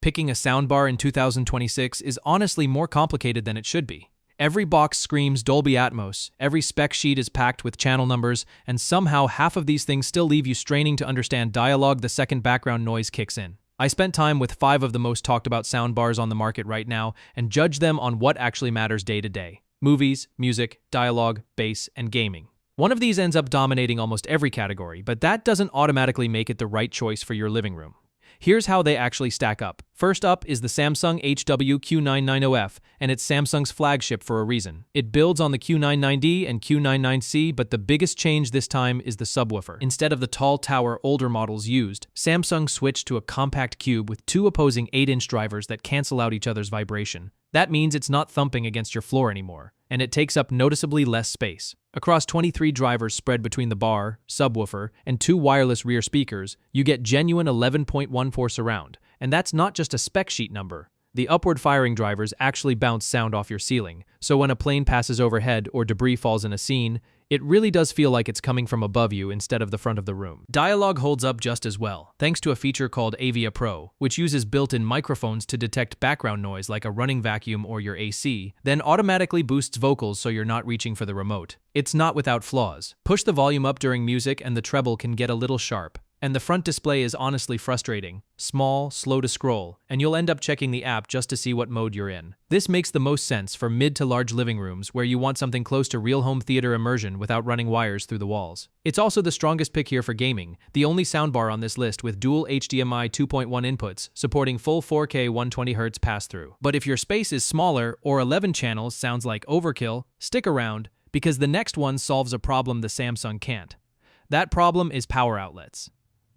Picking a soundbar in 2026 is honestly more complicated than it should be. Every box screams Dolby Atmos, every spec sheet is packed with channel numbers, and somehow half of these things still leave you straining to understand dialogue the second background noise kicks in. I spent time with 5 of the most talked about soundbars on the market right now and judged them on what actually matters day to day: movies, music, dialogue, bass, and gaming. One of these ends up dominating almost every category, but that doesn't automatically make it the right choice for your living room. Here's how they actually stack up. First up is the Samsung HW-Q990F, and it's Samsung's flagship for a reason. It builds on the Q99D and Q99C, but the biggest change this time is the subwoofer. Instead of the tall tower older models used, Samsung switched to a compact cube with 2 opposing 8-inch drivers that cancel out each other's vibration. That means it's not thumping against your floor anymore, and it takes up noticeably less space. Across 23 drivers spread between the bar, subwoofer, and 2 wireless rear speakers, you get genuine 11.14 surround, and that's not just a spec sheet number. The upward firing drivers actually bounce sound off your ceiling, so when a plane passes overhead or debris falls in a scene, it really does feel like it's coming from above you instead of the front of the room. Dialogue holds up just as well, thanks to a feature called Avia Pro, which uses built-in microphones to detect background noise like a running vacuum or your AC, then automatically boosts vocals so you're not reaching for the remote. It's not without flaws. Push the volume up during music and the treble can get a little sharp. And the front display is honestly frustrating. Small, slow to scroll, and you'll end up checking the app just to see what mode you're in. This makes the most sense for mid to large living rooms where you want something close to real home theater immersion without running wires through the walls. It's also the strongest pick here for gaming, the only soundbar on this list with dual HDMI 2.1 inputs, supporting full 4K 120Hz pass-through. But if your space is smaller or 11 channels sounds like overkill, stick around, because the next one solves a problem the Samsung can't. That problem is power outlets.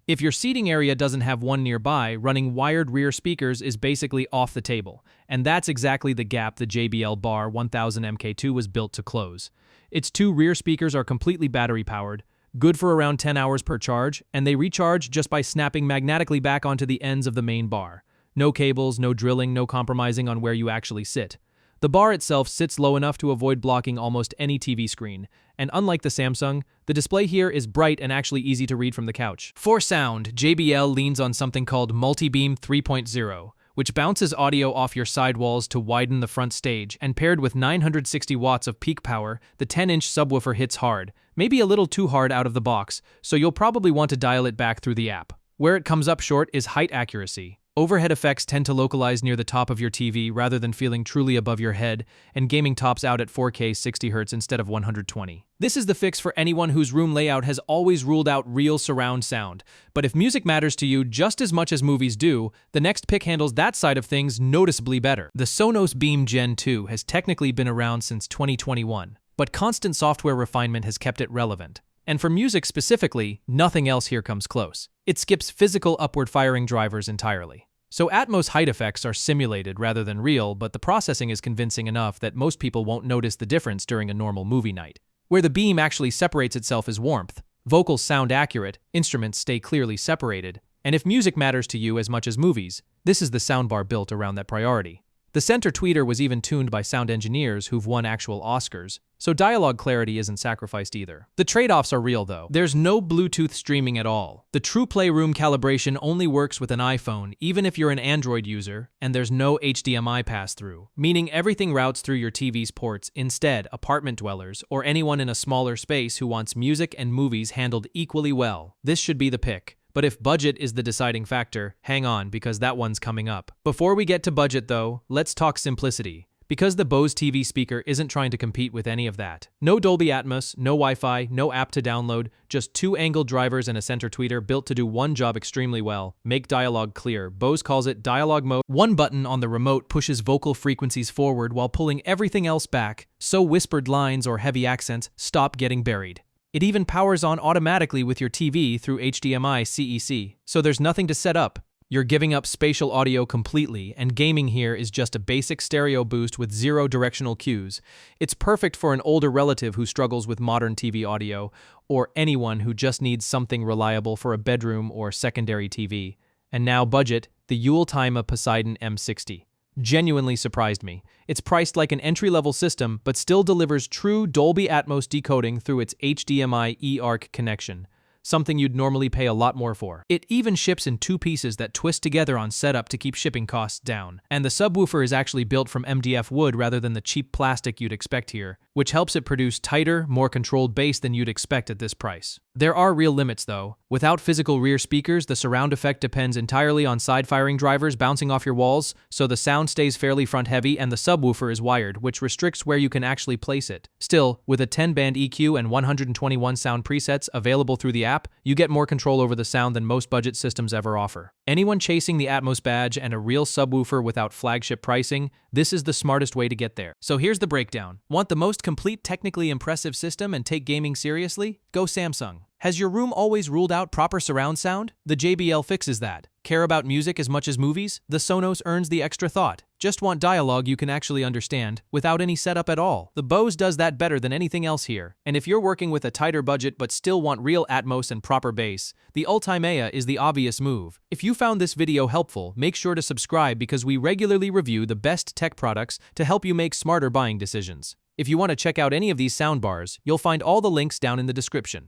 If your seating area doesn't have one nearby, running wired rear speakers is basically off the table, and that's exactly the gap the JBL Bar 1000 MK2 was built to close. Its 2 rear speakers are completely battery-powered, good for around 10 hours per charge, and they recharge just by snapping magnetically back onto the ends of the main bar. No cables, no drilling, no compromising on where you actually sit. The bar itself sits low enough to avoid blocking almost any TV screen, and unlike the Samsung, the display here is bright and actually easy to read from the couch. For sound, JBL leans on something called Multibeam 3.0, which bounces audio off your sidewalls to widen the front stage, and paired with 960 watts of peak power, the 10-inch subwoofer hits hard, maybe a little too hard out of the box, so you'll probably want to dial it back through the app. Where it comes up short is height accuracy. Overhead effects tend to localize near the top of your TV rather than feeling truly above your head, and gaming tops out at 4K 60Hz instead of 120. This is the fix for anyone whose room layout has always ruled out real surround sound. But if music matters to you just as much as movies do, the next pick handles that side of things noticeably better. The Sonos Beam Gen 2 has technically been around since 2021, but constant software refinement has kept it relevant. And for music specifically, nothing else here comes close. It skips physical upward firing drivers entirely. So Atmos height effects are simulated rather than real, but the processing is convincing enough that most people won't notice the difference during a normal movie night. Where the beam actually separates itself is warmth. Vocals sound accurate, instruments stay clearly separated, and if music matters to you as much as movies, this is the soundbar built around that priority. The center tweeter was even tuned by sound engineers who've won actual Oscars, so dialogue clarity isn't sacrificed either. The trade-offs are real though. There's no Bluetooth streaming at all. The True Playroom calibration only works with an iPhone, even if you're an Android user, and there's no HDMI pass-through, meaning everything routes through your TV's ports. Instead, apartment dwellers, or anyone in a smaller space who wants music and movies handled equally well, this should be the pick. But if budget is the deciding factor, hang on, because that one's coming up. Before we get to budget though, let's talk simplicity. Because the Bose TV speaker isn't trying to compete with any of that. No Dolby Atmos, no Wi-Fi, no app to download, just 2 angled drivers and a center tweeter built to do one job extremely well: make dialogue clear. Bose calls it dialogue mode. One button on the remote pushes vocal frequencies forward while pulling everything else back, so whispered lines or heavy accents stop getting buried. It even powers on automatically with your TV through HDMI CEC, so there's nothing to set up. You're giving up spatial audio completely, and gaming here is just a basic stereo boost with 0 directional cues. It's perfect for an older relative who struggles with modern TV audio, or anyone who just needs something reliable for a bedroom or secondary TV. And now budget, the ULTIMEA Poseidon M60. Genuinely surprised me. It's priced like an entry-level system, but still delivers true Dolby Atmos decoding through its HDMI eARC connection. something you'd normally pay a lot more for. It even ships in 2 pieces that twist together on setup to keep shipping costs down. And the subwoofer is actually built from MDF wood rather than the cheap plastic you'd expect here, which helps it produce tighter, more controlled bass than you'd expect at this price. There are real limits though. Without physical rear speakers, the surround effect depends entirely on side-firing drivers bouncing off your walls, so the sound stays fairly front-heavy, and the subwoofer is wired, which restricts where you can actually place it. Still, with a 10-band EQ and 121 sound presets available through the app, you get more control over the sound than most budget systems ever offer. Anyone chasing the Atmos badge and a real subwoofer without flagship pricing, this is the smartest way to get there. So here's the breakdown. Want the most complete, technically impressive system and take gaming seriously? Go Samsung. Has your room always ruled out proper surround sound? The JBL fixes that. Care about music as much as movies? The Sonos earns the extra thought. Just want dialogue you can actually understand, without any setup at all? The Bose does that better than anything else here. And if you're working with a tighter budget but still want real Atmos and proper bass, the ULTIMEA is the obvious move. If you found this video helpful, make sure to subscribe because we regularly review the best tech products to help you make smarter buying decisions. If you want to check out any of these soundbars, you'll find all the links down in the description.